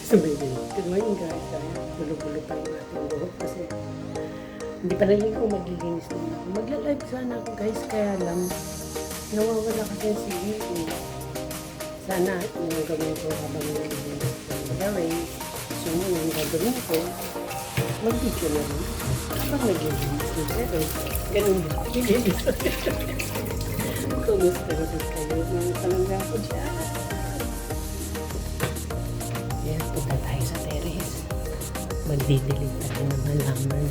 Good morning guys. Bulo-bulo pa yung ating buhok kasi hindi pa naligo, maglilinis naman ako. Magla-live sana ako guys, kaya lang nawawala kasi si Vivi. Sana yung gawin ko habang naglilinis ng race. So yung gagawin ko, mag-video na rin habang naglilinis ng race. Ganun ba? Naglilinis. Kumusta rin kayo? Nung palangga ko dyan. Yes, punta tayo sa terrace. Magdidilig tayo ng halaman.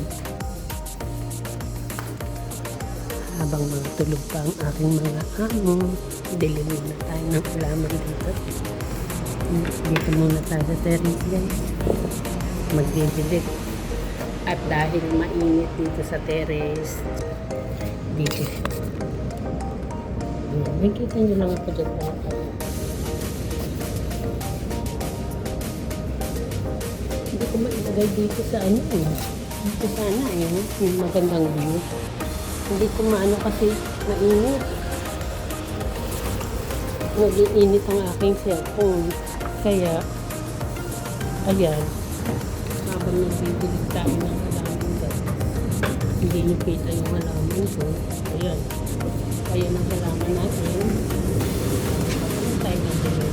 Habang mga tulog pa ang aking mga amo, dilig na tayo ng halaman dito. Dito muna tayo sa terrace guys. Magdidilig. At dahil mainit dito sa terrace, dito. Nakikita nyo lang ako dyan pa. Hindi ko mailagay dito sa ano eh. Dito sana eh. Yung magandang view. Hindi ko maano kasi mainit. Nag-iinit ang aking cellphone. Kaya, ayan. Habang nagbibilig tayo ng halaman guys. Hindi nyo kita yung halaman ko. Ayan. Ayan ang halaman natin. Tayo na din.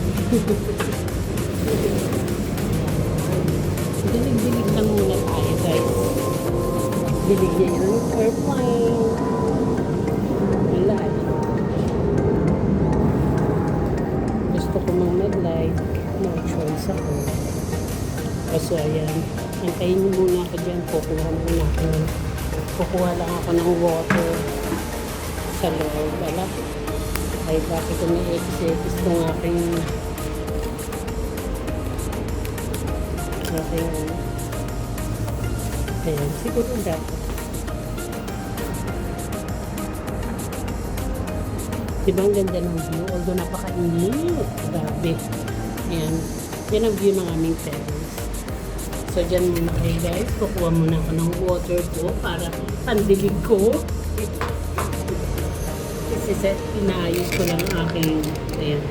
Dilig-dilig lang muna tayo guys. Dilig niya yung airplane. Wala eh. Gusto ko mang mag-like. No choice ako. Kaso ayan. Antayin niyo muna ako dyan. Kukuha lang ako ng water sa loob. Wala. Ay bakit ko na-exist ng aking ayan, siguro dapat. Diba ang ganda ng view? Although napaka-init. Grabe. Ayan. Yan ang view ng aming terrace. So, dyan muna kayo guys. Kukuha muna ako ng water ko para pandilig ko. Kasi inaayos ko lang ang aking ayan.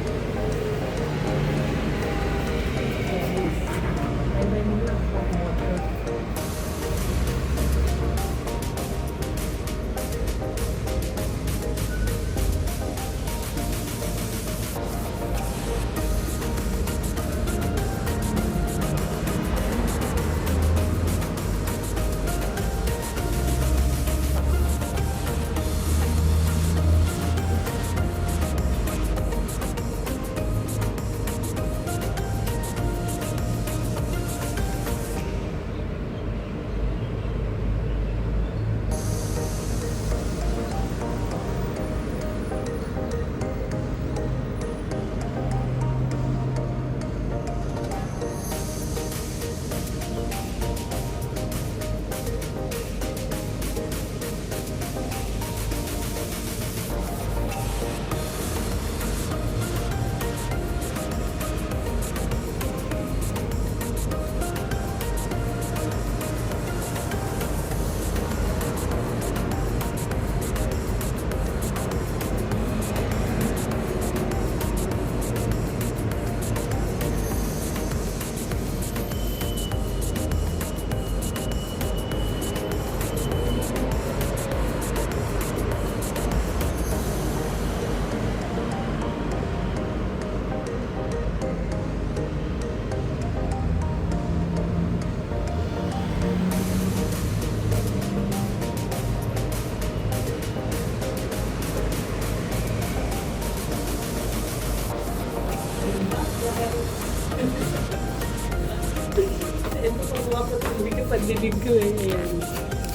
Ito pang wapo tubig na pandilig ko eh. Ayan.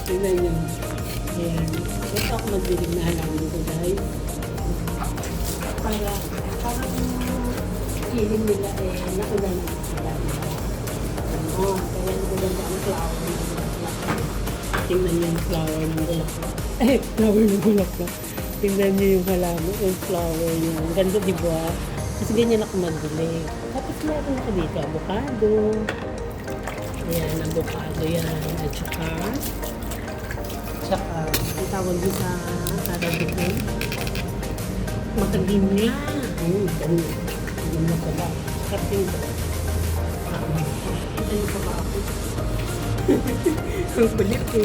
Tingnan nyo. Ayan. Ito ako magdilig na halaman ko guys. Parang feeling nila eh naulan na sila. Kaya nagulanda ang flower ng bulaklak. Tingnan nyo yung flower ng bulaklak. Flower ng bulaklak. Tingnan nyo yung halaman, yung flower niya. Ang ganda diba? Kasi ganyan ako magdilig. Tapos meron ako dito, avocado. Ayan, avocado yan. At saka, ang tawag din sa Arabic na matalim niya. Ganun. Ganun na pala. Kapin ko. Ito yung pa ba ako? Ang kulit ko.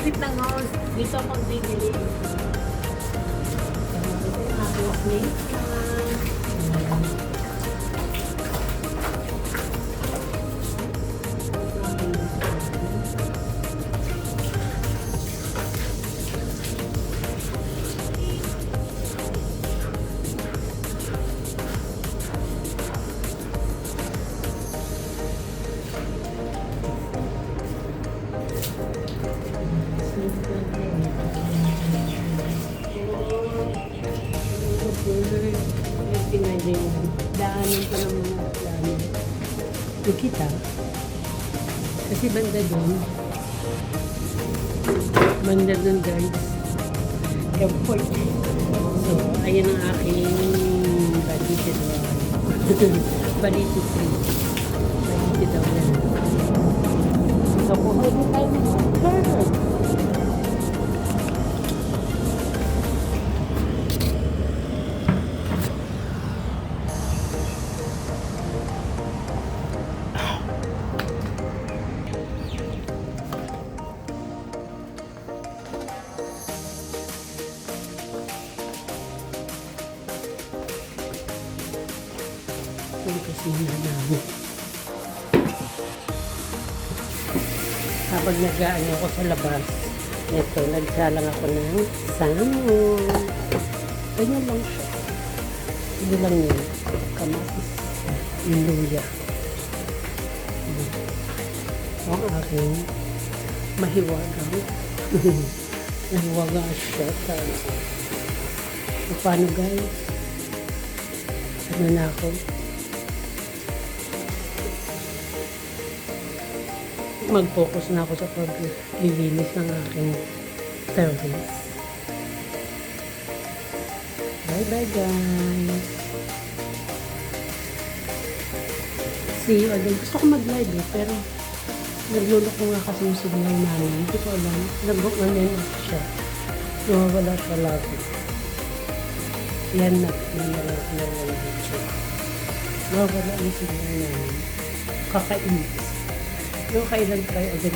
Wait lang ako. Dito ako bibili. Ito yung aking snake plant. Daanan ko ng mga plano. Nakita. Kasi banda doon guys. Airport. So, ayan ang aking baliti daw. Baliti tree. Baliti daw yan. So, kuhay din tayo ng carrot. Kasi nanalo. Habang nag-aano ako sa labas, ito, nagsalang ako ng salmon. Ganyan lang siya. Hindi lang yun. Kamatis. Yung luya. Ito ang aking mahiwagang. Mahiwagang siya. So, paano guys? Ano na ako? Mag-focus na ako sa paglilinis ng aking service. Bye-bye guys! See you again. Gusto ko mag-live pero naglulok ko nga kasi yung signal namin. Hindi ko alam. Nag-book na yan siya. Nawawala siya lagi. Yan na. Yan na lang ng video. Nawawala yung signal namin. Kakainis. No, kailan try again.